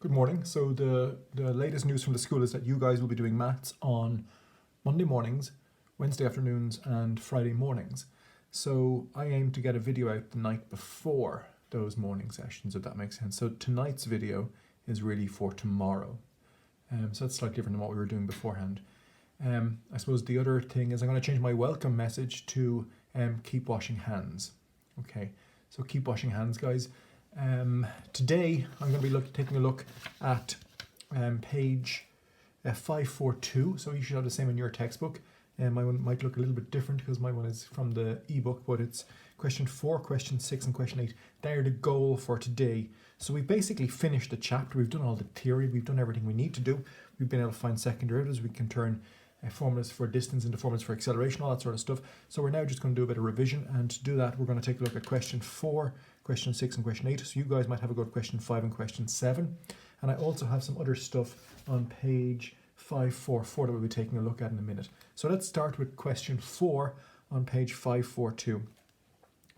Good morning. So the latest news from the school is that you guys will be doing maths on Monday mornings, Wednesday afternoons, and Friday mornings. So I aim to get a video out the night before those morning sessions, if that makes sense. So tonight's video is really for tomorrow. So that's slightly different than what we were doing beforehand. I suppose the other thing is I'm going to change my welcome message to keep washing hands. Okay, so keep washing hands, guys. Today I'm going to be taking a look at page 542, so you should have the same in your textbook. My one might look a little bit different because my one is from the ebook, but it's question 4, question 6 and question 8. They're the goal for today. So we basically finished the chapter. We've done all the theory, we've done everything we need to do. We've been able to find second derivatives, we can turn formulas for distance into formulas for acceleration, all that sort of stuff. So we're now just going to do a bit of revision, and to do that we're going to take a look at question 4, question 6 and question 8. So you guys might have a go at question 5 and question 7. And I also have some other stuff on page 544 that we'll be taking a look at in a minute. So let's start with question 4 on page 542.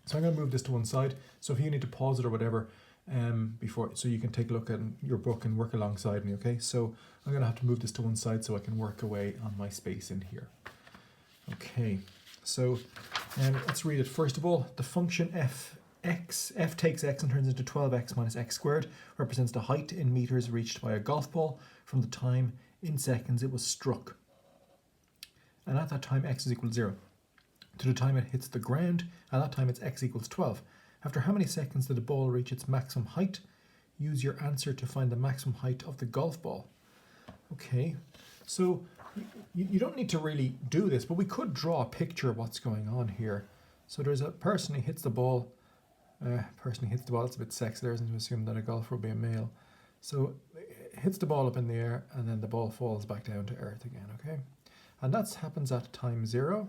So I'm going to move this to one side. So if you need to pause it or whatever, before, so you can take a look at your book and work alongside me, okay? So I'm going to have to move this to one side so I can work away on my space in here. Okay, so let's read it. First of all, the function f takes x and turns into 12x minus x squared, represents the height in meters reached by a golf ball from the time in seconds it was struck. And at that time x is equal to 0. To the time it hits the ground, at that time it's x equals 12. After how many seconds did the ball reach its maximum height? Use your answer to find the maximum height of the golf ball. Okay, so you don't need to really do this, but we could draw a picture of what's going on here. So there's a person who hits the ball. It's a bit sexy there, isn't it, to assume that a golfer will be a male. So it hits the ball up in the air, and then the ball falls back down to earth again, okay? And that happens at time 0,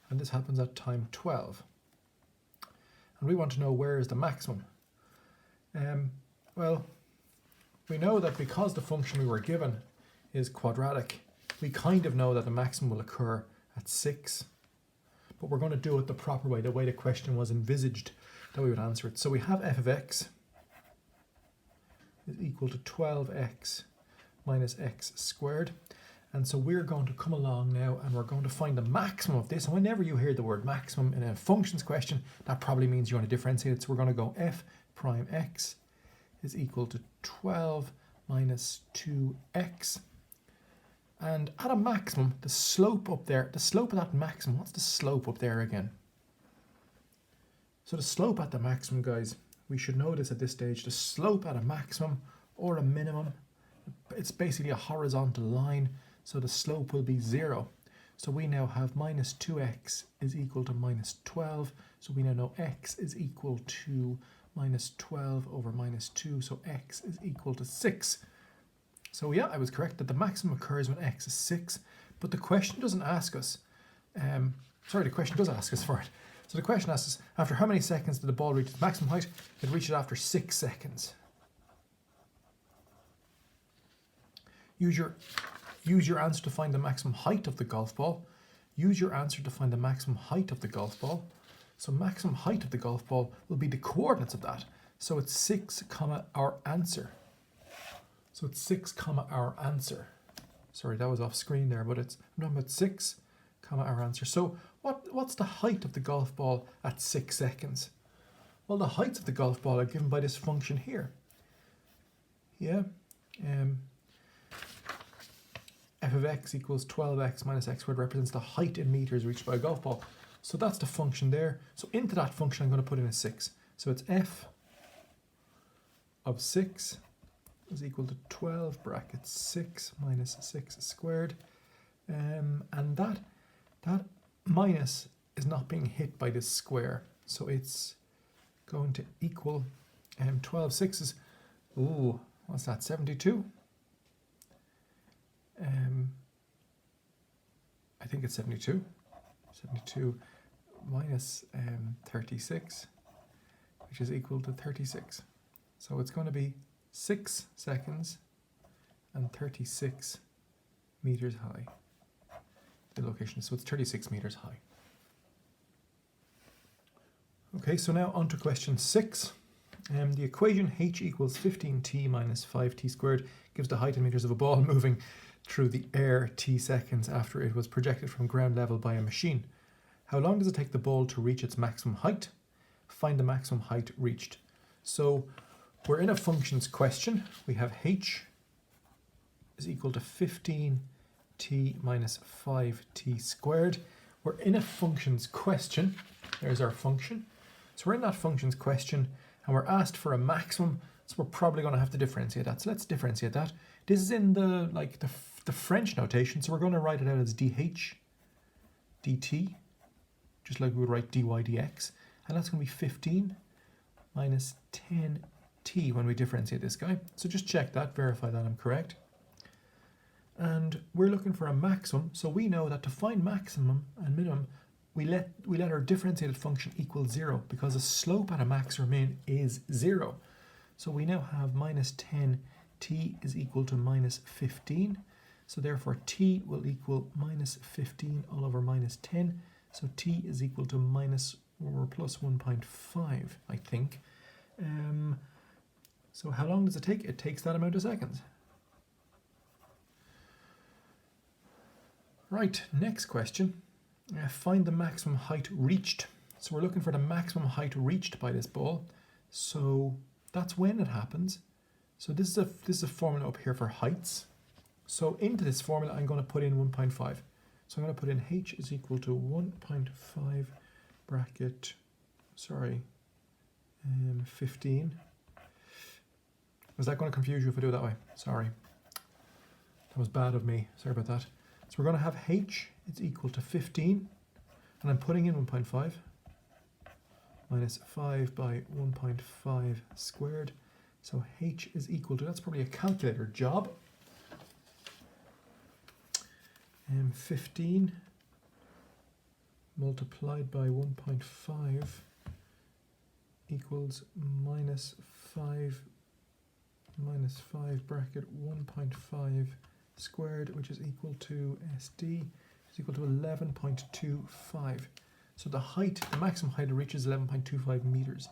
and this happens at time 12. And we want to know where is the maximum. Well, we know that because the function we were given is quadratic, we kind of know that the maximum will occur at 6. But we're going to do it the proper way, the way the question was envisaged that we would answer it. So we have f of x is equal to 12x minus x squared. And so we're going to come along now and we're going to find the maximum of this. And whenever you hear the word maximum in a functions question, that probably means you want to differentiate it. So we're going to go f prime x is equal to 12 minus 2x. And at a maximum, the slope up there, the slope of that maximum, what's the slope up there again? So the slope at the maximum, guys, we should know this at this stage. The slope at a maximum or a minimum, it's basically a horizontal line. So the slope will be 0. So we now have minus 2x is equal to minus 12. So we now know x is equal to minus 12 over minus 2. So x is equal to 6. So yeah, I was correct that the maximum occurs when x is 6. But the question doesn't ask us. The question does ask us for it. So the question asks us, after how many seconds did the ball reach its maximum height? It reached it after 6 seconds. Use your answer to find the maximum height of the golf ball. Use your answer to find the maximum height of the golf ball. So maximum height of the golf ball will be the coordinates of that. So it's 6 comma our answer. So it's 6 comma our answer. Sorry, that was off screen there, but I'm talking about 6 comma our answer. So what's the height of the golf ball at 6 seconds? Well, the heights of the golf ball are given by this function here. Yeah. F of x equals 12x minus x squared represents the height in meters reached by a golf ball. So that's the function there. So into that function I'm going to put in a 6. So it's f of 6 is equal to 12 brackets 6 minus 6 squared. And that minus is not being hit by this square. So it's going to equal 12 sixes. Ooh, what's that, 72? I think it's 72. 72 minus 36, which is equal to 36. So it's going to be 6 seconds and 36 meters high. The location, so it's 36 meters high. Okay, so now on to question 6. The equation h equals 15t minus 5t squared gives the height in meters of a ball moving through the air t seconds after it was projected from ground level by a machine. How long does it take the ball to reach its maximum height? Find the maximum height reached. So we're in a functions question. We have h is equal to 15t minus 5t squared. We're in a functions question. There's our function. So we're in that functions question and we're asked for a maximum. So we're probably going to have to differentiate that. So let's differentiate that. This is in the French notation. So we're going to write it out as dh dt, just like we would write dy dx. And that's going to be 15 minus 10t when we differentiate this guy. So just check that, verify that I'm correct. And we're looking for a maximum, so we know that to find maximum and minimum, we let our differentiated function equal 0 because the slope at a max or min is 0. So we now have minus 10t is equal to minus 15. So therefore t will equal minus 15 all over minus 10. So t is equal to minus or plus 1.5, I think. So how long does it take? It takes that amount of seconds. Right, next question. Find the maximum height reached. So we're looking for the maximum height reached by this ball. So that's when it happens. So this is a formula up here for heights. So into this formula I'm going to put in 1.5. So I'm going to put in h is equal to 1.5 bracket, 15. Was that going to confuse you if I do it that way? Sorry. That was bad of me. Sorry about that. So we're going to have h is equal to 15, and I'm putting in 1.5 minus 5 by 1.5 squared. So h is equal to, that's probably a calculator job, 15 multiplied by 1.5 equals minus 5 bracket 1.5 squared, which is equal to SD is equal to 11.25. So the height, the maximum height it reaches 11.25 meters.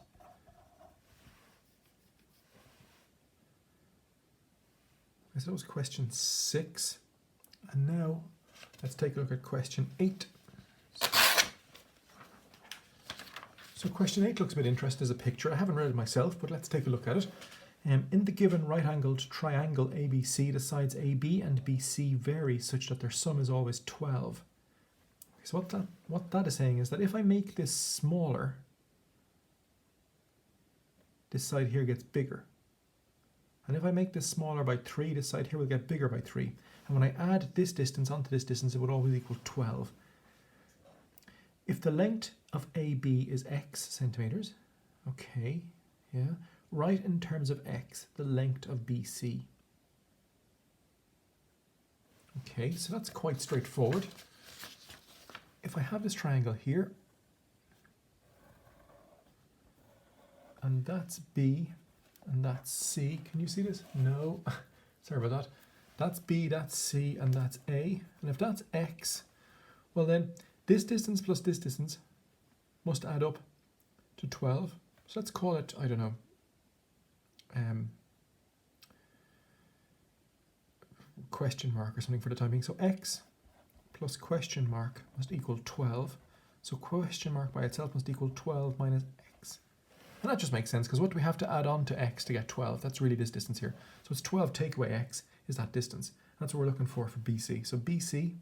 So that was question 6. And now let's take a look at question 8. So question 8 looks a bit interesting as a picture. I haven't read it myself, but let's take a look at it. In the given right-angled triangle ABC, the sides AB and BC vary such that their sum is always 12. So what that is saying is that if I make this smaller, this side here gets bigger. And if I make this smaller by 3, this side here will get bigger by 3. And when I add this distance onto this distance, it would always equal 12. If the length of AB is x centimeters, okay, yeah, write in terms of x the length of BC. Okay, so that's quite straightforward. If I have this triangle here, and that's B, and that's C, can you see this? No, sorry about that. That's B, that's C, and that's A. And if that's x, well then this distance plus this distance must add up to 12. So let's call it, I don't know, question mark or something for the time being. So x plus question mark must equal 12. So question mark by itself must equal 12 minus x. And that just makes sense because what do we have to add on to x to get 12? That's really this distance here. So it's 12 take away x is that distance. That's what we're looking for BC. So BC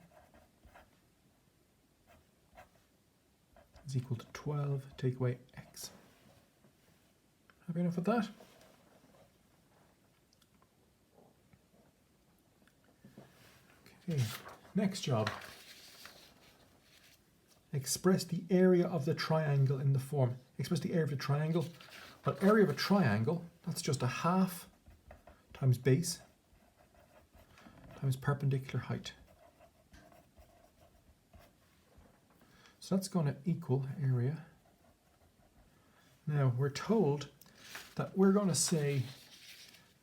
is equal to 12 take away x. Happy enough with that? Okay, next job. Express the area of the triangle in the form. Express the area of the triangle. Well, area of a triangle, that's just a half times base times perpendicular height. So that's going to equal area. Now we're told that we're going to say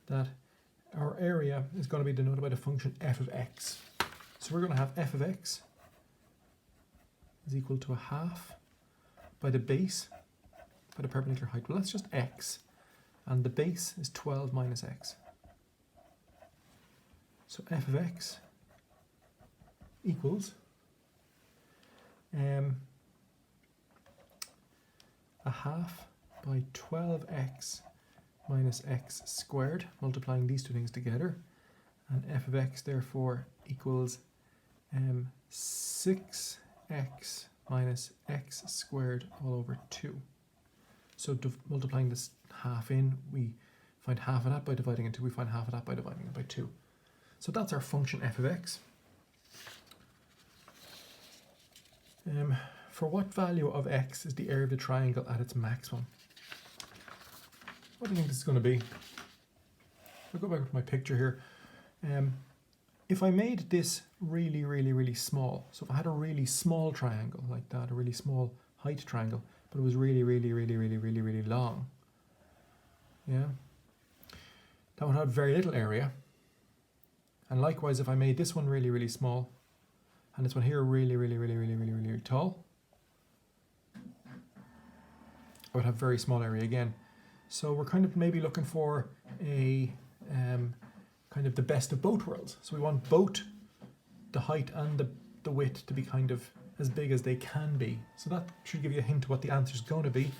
that our area is going to be denoted by the function f of x. So we're going to have f of x is equal to a half by the base by the perpendicular height. Well, that's just x. and the base is 12 minus x. So f of x equals a half by 12x minus x squared, multiplying these two things together, and f of x therefore equals 6x minus x squared all over 2. So multiplying this half in, we find half of that by dividing it 2, we find half of that by dividing it by 2. So that's our function f of x. For what value of x is the area of the triangle at its maximum? What do you think this is going to be? I'll go back to my picture here. If I made this really, really, really small, so if I had a really small triangle like that, a really small height triangle, but it was really, really, really, really, really, really long, yeah, that would have very little area. And likewise, if I made this one really, really small, and this one here really, really, really, really, really, really, really tall, I would have very small area again. So we're kind of maybe looking for a kind of the best of both worlds. So we want both the height and the width to be kind of as big as they can be. So that should give you a hint of what the answer is going to be.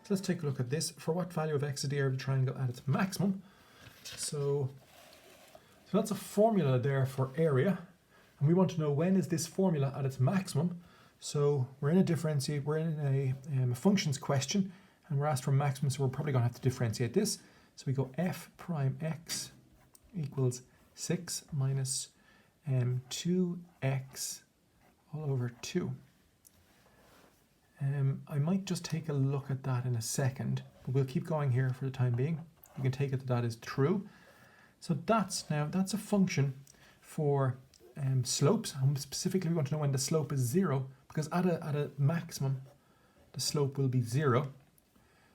So let's take a look at this. For what value of x is the area of the triangle at its maximum? So that's a formula there for area. And we want to know when is this formula at its maximum. So we're in a functions question, and we're asked for maximum, so we're probably going to have to differentiate this. So we go f prime x equals 6 minus 2x all over 2. I might just take a look at that in a second, but we'll keep going here for the time being. You can take it that that is true. So that's a function for slopes, and specifically we want to know when the slope is 0, because at a maximum the slope will be 0.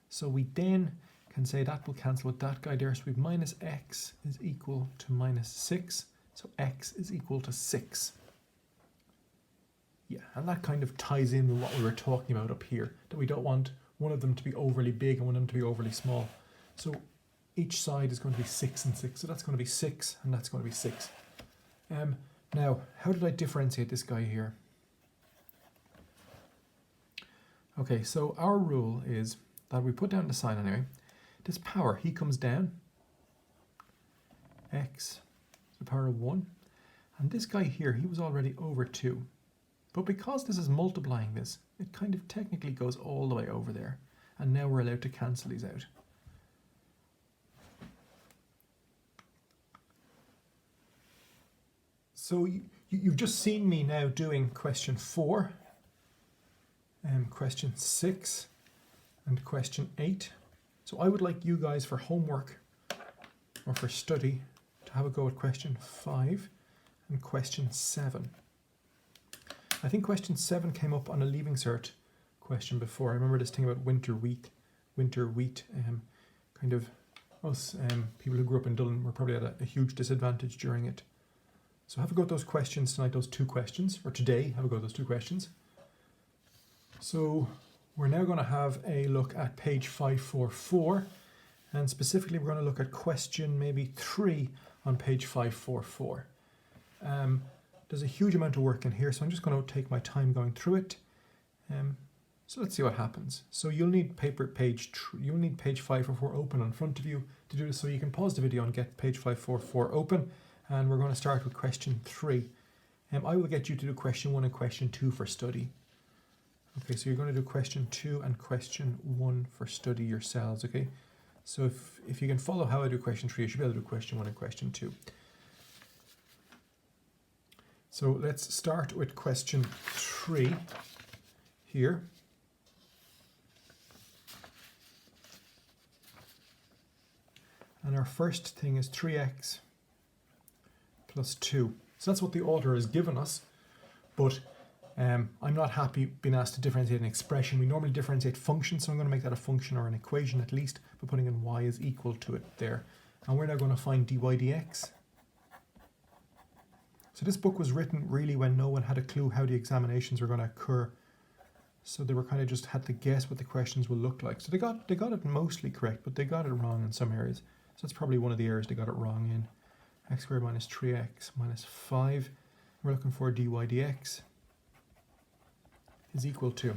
So we then can say that will cancel with that guy there. So we have minus x is equal to minus 6. So x is equal to 6. Yeah, and that kind of ties in with what we were talking about up here, that we don't want one of them to be overly big and one of them to be overly small. So each side is going to be 6 and 6. So that's going to be 6 and that's going to be 6. Now, how did I differentiate this guy here? Okay, so our rule is that we put down the sign anyway. This power, he comes down. X to the power of 1. And this guy here, he was already over 2. But because this is multiplying this, it kind of technically goes all the way over there. And now we're allowed to cancel these out. So you've just seen me now doing question 4, question 6, and question 8. So I would like you guys for homework or for study to have a go at question 5 and question 7. I think question 7 came up on a Leaving Cert question before. I remember this thing about winter wheat, kind of us people who grew up in Dublin were probably at a huge disadvantage during it. So have a go at those questions tonight, those 2 questions, or today, have a go at those 2 questions. So we're now going to have a look at page 544, and specifically we're going to look at question maybe 3 on page 544. There's a huge amount of work in here, so I'm just going to take my time going through it. So let's see what happens. So you'll need page 544 open in front of you to do this, so you can pause the video and get page 544 open. And we're going to start with question 3. I will get you to do question 1 and question 2 for study. Okay, so you're going to do question 2 and question 1 for study yourselves, okay? So if you can follow how I do question 3, you should be able to do question 1 and question 2. So let's start with question 3 here. And our first thing is 3x plus 2. So that's what the author has given us, but I'm not happy being asked to differentiate an expression. We normally differentiate functions, so I'm going to make that a function or an equation at least by putting in y is equal to it there. And we're now going to find dy dx. So this book was written really when no one had a clue how the examinations were going to occur. So they were kind of just had to guess what the questions will look like. So they got it mostly correct, but they got it wrong in some areas. So that's probably one of the areas they got it wrong in. X squared minus 3x minus 5. We're looking for dy dx is equal to.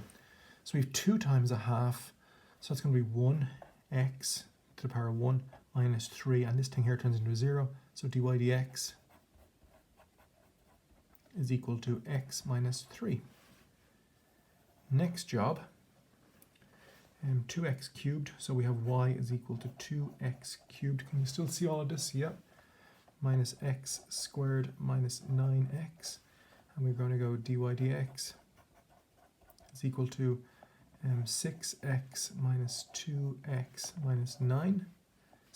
So we have 2 times a half. So that's going to be 1x to the power of 1 minus 3. And this thing here turns into a 0. So dy dx is equal to x minus 3. Next job, 2x cubed, so we have y is equal to 2x cubed. Can you still see all of this? Yep. Minus x squared minus 9x. And we're going to go dy dx is equal to 6x minus 2x minus 9.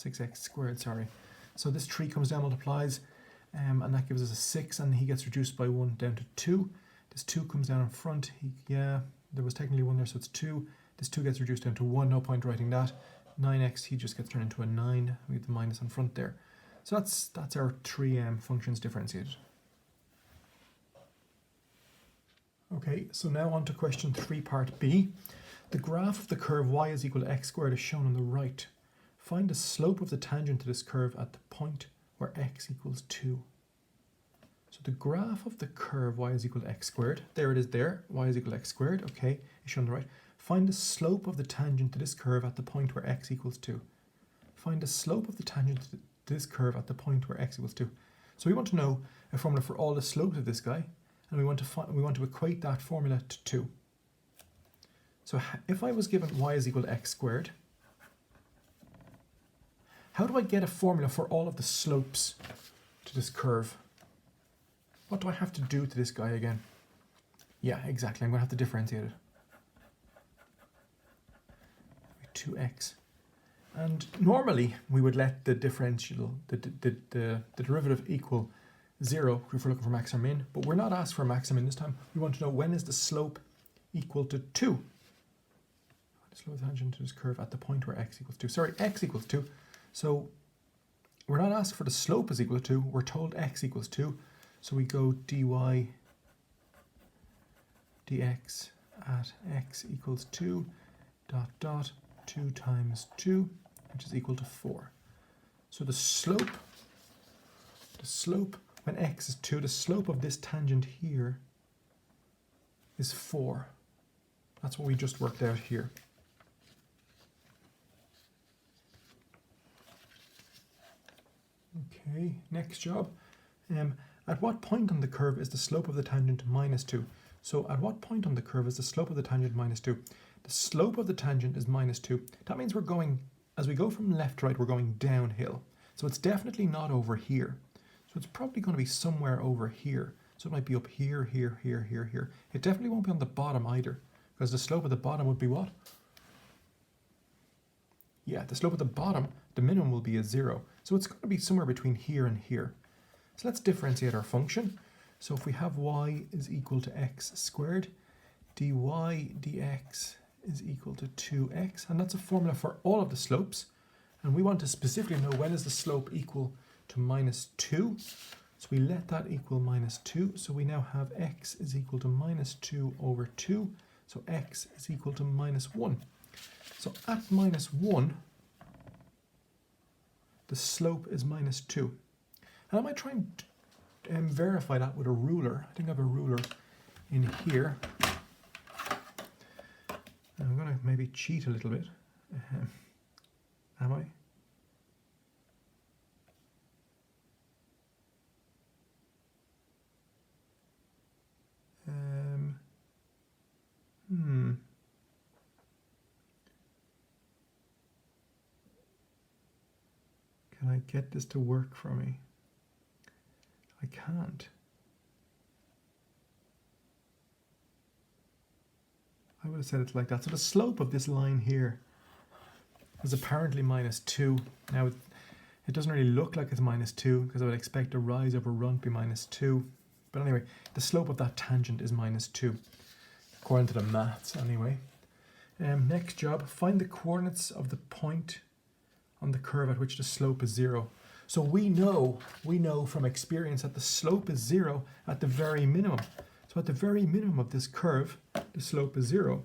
6x squared, sorry. So this 3 comes down, multiplies, and that gives us a 6, and he gets reduced by 1 down to 2. This 2 comes down in front. There was technically 1 there, so it's 2. This 2 gets reduced down to 1, no point writing that. 9x, he just gets turned into a 9. We get the minus in front there. So that's our 3 functions differentiated. Okay, so now on to question 3, part B. The graph of the curve y is equal to x squared is shown on the right. Find the slope of the tangent to this curve at the point where x equals 2. So the graph of the curve y is equal to x squared, there it is there, y is equal to x squared, okay, it's shown on the right. Find the slope of the tangent to this curve at the point where x equals 2. Find the slope of the tangent to this curve at the point where x equals 2. So we want to know a formula for all the slopes of this guy, and we want to equate that formula to 2. So if I was given y is equal to x squared, how do I get a formula for all of the slopes to this curve? What do I have to do to this guy again? Yeah, exactly. I'm going to have to differentiate it. 2x. And normally we would let the differential, the derivative equal 0 if we're looking for max or min, but we're not asked for max or min this time. We want to know when is the slope equal to 2. The slope of the tangent to this curve at the point where x equals 2. Sorry, x equals 2. So we're not asked for the slope is equal to 2. We're told x equals 2. So we go dy dx at x equals 2 dot dot 2 times 2, which is equal to 4. So the slope when x is 2, the slope of this tangent here is 4. That's what we just worked out here. Okay, next job. At what point on the curve is the slope of the tangent minus 2? So at what point on the curve is the slope of the tangent minus 2? The slope of the tangent is minus 2. That means we're going, as we go from left to right, we're going downhill. So it's definitely not over here. So it's probably going to be somewhere over here. So it might be up here, here, here, here, here. It definitely won't be on the bottom either, because the slope of the bottom would be what? Yeah, the slope of the bottom, the minimum will be a 0. So it's going to be somewhere between here and here. So let's differentiate our function. So if we have y is equal to x squared, dy dx is equal to 2x, and that's a formula for all of the slopes. And we want to specifically know when is the slope equal to minus 2. So we let that equal minus 2. So we now have x is equal to minus 2 over 2. So x is equal to minus 1. So at minus 1, the slope is minus 2. And I might try and verify that with a ruler. I think I have a ruler in here. And I'm going to maybe cheat a little bit. Am I? Can I get this to work for me? I can't. I would have said it like that. So the slope of this line here is apparently minus 2. Now it doesn't really look like it's minus 2 because I would expect a rise over run to be minus 2. But anyway, the slope of that tangent is minus 2, according to the maths anyway. Next job, find the coordinates of the point on the curve at which the slope is 0. So we know from experience that the slope is 0 at the very minimum. So So at the very minimum of this curve, the slope is 0.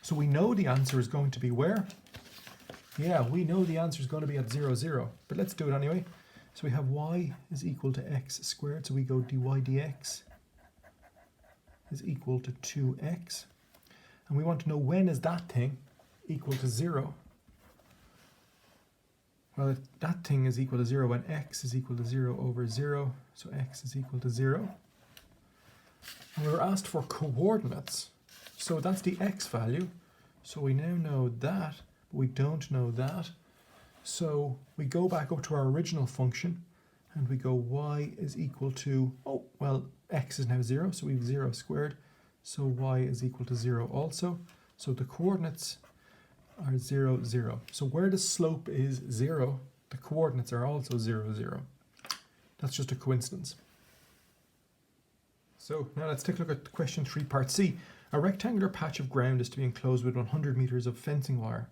So we know the answer is going to be where? Yeah, we know the answer is going to be at 0, 0. But let's do it anyway. So we have y is equal to x squared. So we go dy dx is equal to 2x. And we want to know when is that thing equal to 0. Well, that thing is equal to 0 when x is equal to 0 over 0. So x is equal to 0. And we were asked for coordinates. So that's the x value. So we now know that, but we don't know that. So we go back up to our original function and we go y is equal to, oh, well, x is now 0, so we have 0 squared. So y is equal to 0 also. So the coordinates are 0, 0. So where the slope is 0, the coordinates are also 0, 0. That's just a coincidence. So now let's take a look at question 3, part C. A rectangular patch of ground is to be enclosed with 100 meters of fencing wire.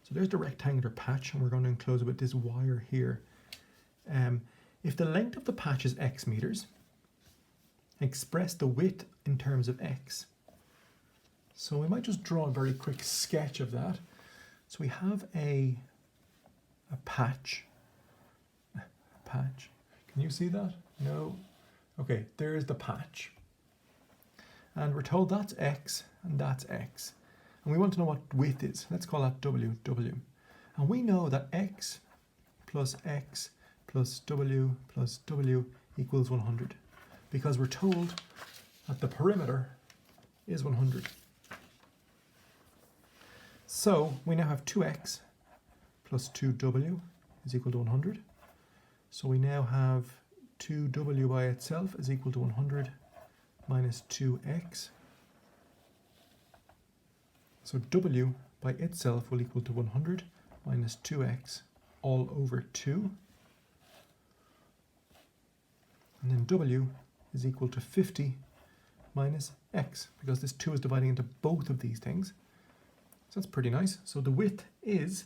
So there's the rectangular patch, and we're going to enclose it with this wire here. If the length of the patch is x meters, express the width in terms of x. So we might just draw a very quick sketch of that. So we have a patch. Can you see that? No. Okay, there's the patch. And we're told that's x and that's x. And we want to know what width is. Let's call that w. And we know that x plus w equals 100. Because we're told that the perimeter is 100. So we now have 2x plus 2w is equal to 100. So we now have 2w by itself is equal to 100 minus 2x. So w by itself will equal to 100 minus 2x all over 2. And then w is equal to 50 minus x, because this 2 is dividing into both of these things. So that's pretty nice. So the width is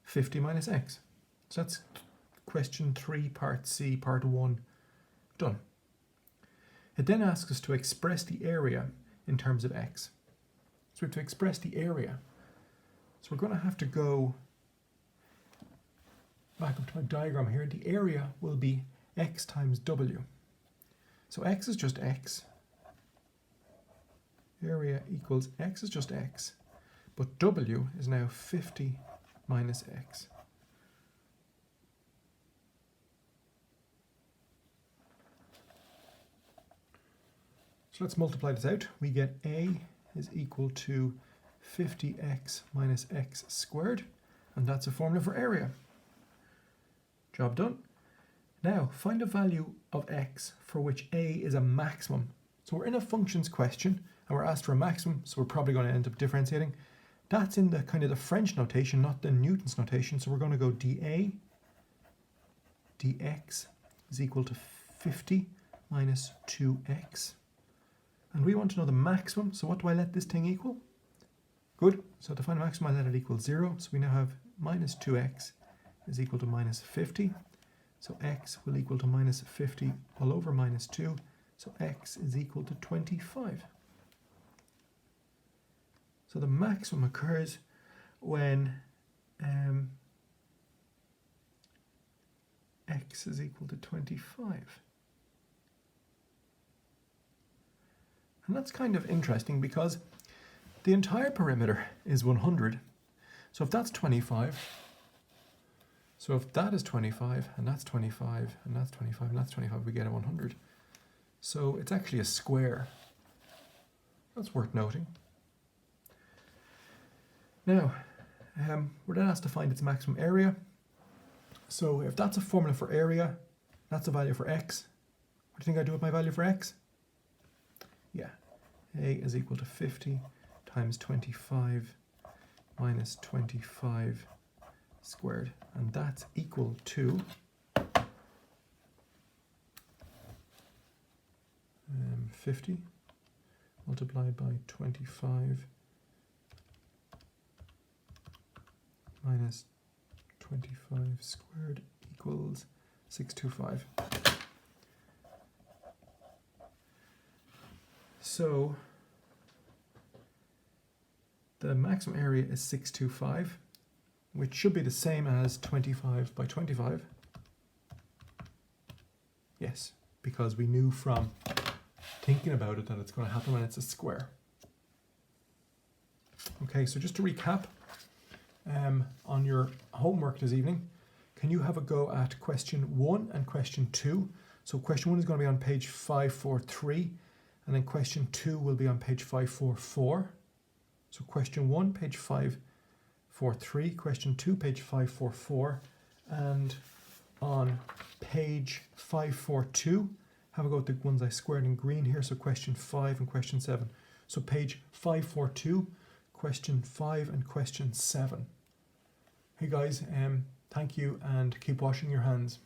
50 minus x. So that's question 3, part C, part 1, done. It then asks us to express the area in terms of x. So we have to express the area. So we're going to have to go back up to my diagram here. The area will be x times w. So x is just x. Area equals x is just x. But w is now 50 minus x. So let's multiply this out. We get a is equal to 50x minus x squared. And that's a formula for area. Job done. Now, find a value of x for which a is a maximum. So we're in a functions question, and we're asked for a maximum, so we're probably going to end up differentiating. That's in the kind of the French notation, not the Newton's notation. So we're going to go dA dx is equal to 50 minus 2x. And we want to know the maximum, so what do I let this thing equal? Good, so to find the maximum, I let it equal 0. So we now have minus 2x is equal to minus 50. So x will equal to minus 50 all over minus 2. So x is equal to 25. So the maximum occurs when x is equal to 25. And that's kind of interesting because the entire perimeter is 100. So if that's 25, so if that is 25, and that's 25, and that's 25, and that's 25, we get a 100. So it's actually a square. That's worth noting. Now, we're then asked to find its maximum area. So if that's a formula for area, that's a value for x. What do you think I do with my value for x? Yeah, a is equal to 50 times 25 minus 25 squared. And that's equal to 50 multiplied by 25 minus 25 squared equals 625. So the maximum area is 625, which should be the same as 25 by 25. Yes, because we knew from thinking about it that it's going to happen when it's a square. Okay, so just to recap, on your homework this evening, can you have a go at question 1 and question 2? So question 1 is going to be on page 543, and then question 2 will be on page 544. So question 1, page 543, question 2, page 544, and on page 542, have a go at the ones I squared in green here, so question 5 and question 7. So page 542, question 5 and question 7. Hey guys, thank you and keep washing your hands.